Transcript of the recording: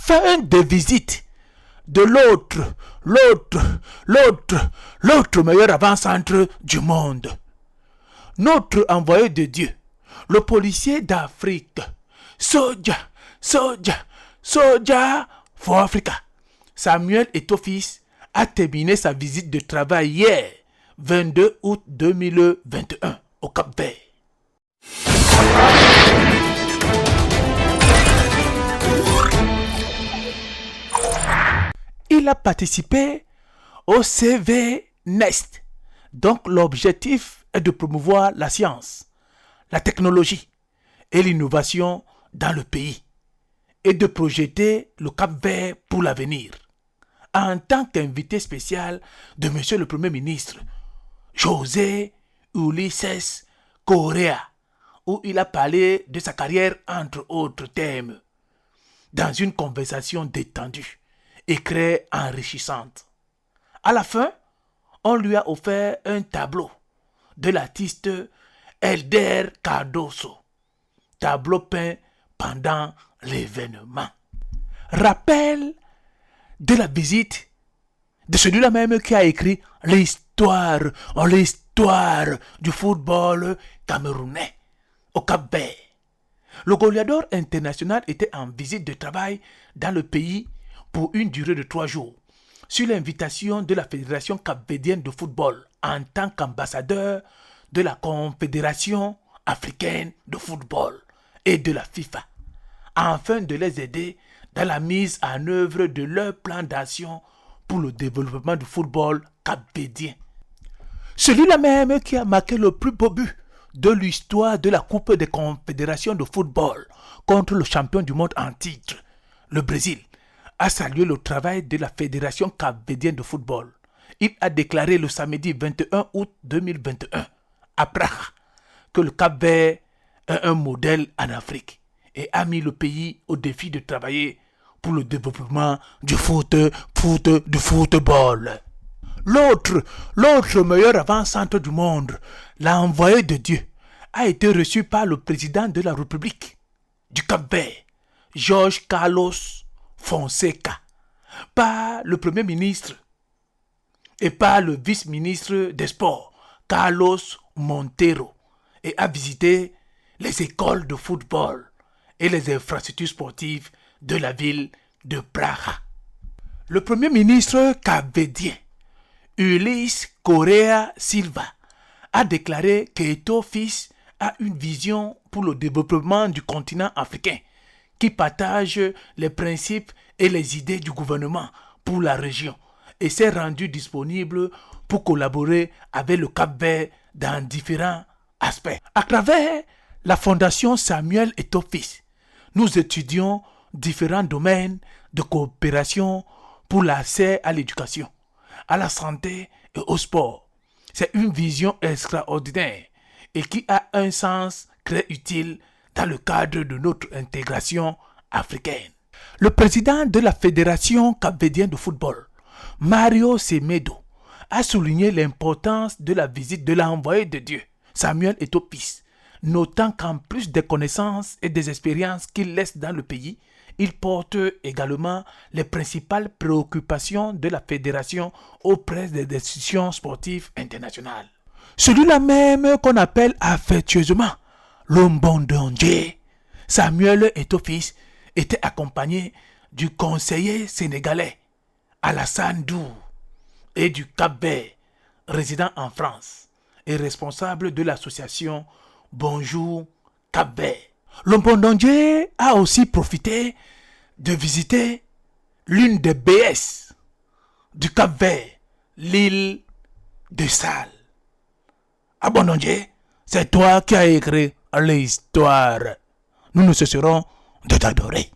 fin de visite de l'autre meilleur avant-centre du monde. Notre envoyé de Dieu, le policier d'Afrique, Soja for Africa. Samuel Eto'o-Fils a terminé sa visite de travail hier, 22 août 2021, au Cap-Vert. Il a participé au CV Nest. Donc l'objectif est de promouvoir la science, la technologie et l'innovation dans le pays et de projeter le Cap-Vert pour l'avenir. En tant qu'invité spécial de M. le Premier ministre, José Ulisses Correa, où il a parlé de sa carrière entre autres thèmes, dans une conversation détendue et très enrichissante. À la fin, on lui a offert un tableau de l'artiste Elder Cardoso, tableau peint pendant l'événement. Rappel de la visite de celui-là même qui a écrit l'histoire du football camerounais au Cap-Vert. Le goleador international était en visite de travail dans le pays pour une durée de 3 jours, sur l'invitation de la Fédération capverdienne de football en tant qu'ambassadeur de la Confédération africaine de football et de la FIFA, afin de les aider dans la mise en œuvre de leur plan d'action pour le développement du football capverdien. Celui-là même qui a marqué le plus beau but de l'histoire de la Coupe des Confédérations de football contre le champion du monde en titre, le Brésil, a salué le travail de la Fédération capverdienne de football. Il a déclaré le samedi 21 août 2021 à Prague que le Cap-Vert est un modèle en Afrique et a mis le pays au défi de travailler pour le développement du football. L'autre meilleur avant-centre du monde, l'envoyé de Dieu, a été reçu par le président de la République du Cap-Vert, Jorge Carlos Fonseca, par le Premier ministre et par le vice-ministre des Sports, Carlos Monteiro, et a visité les écoles de football et les infrastructures sportives de la ville de Praga. Le Premier ministre capverdien, Ulisses Correa Silva, a déclaré que Eto'o-Fils a une vision pour le développement du continent africain qui partage les principes et les idées du gouvernement pour la région et s'est rendu disponible pour collaborer avec le Cap-Vert dans différents aspects. À travers la Fondation Samuel Eto'o-Fils, nous étudions différents domaines de coopération pour l'accès à l'éducation, à la santé et au sport. C'est une vision extraordinaire et qui a un sens très utile dans le cadre de notre intégration africaine. Le président de la Fédération capverdienne de football, Mario Semedo, a souligné l'importance de la visite de l'envoyé de Dieu, Samuel Eto'o-Fils, notant qu'en plus des connaissances et des expériences qu'il laisse dans le pays, il porte également les principales préoccupations de la fédération auprès des institutions sportives internationales. Celui-là même qu'on appelle affectueusement l'Ombondonje, Samuel Eto'o-Fils, était accompagné du conseiller sénégalais Alassane Dou et du Cap-Vert, résident en France et responsable de l'association Bonjour Cap-Vert. L'Ombondonje a aussi profité de visiter l'une des BS du Cap-Vert, l'île de Sal. Abondonje, c'est toi qui as écrit l'histoire. Nous ne cesserons de t'adorer.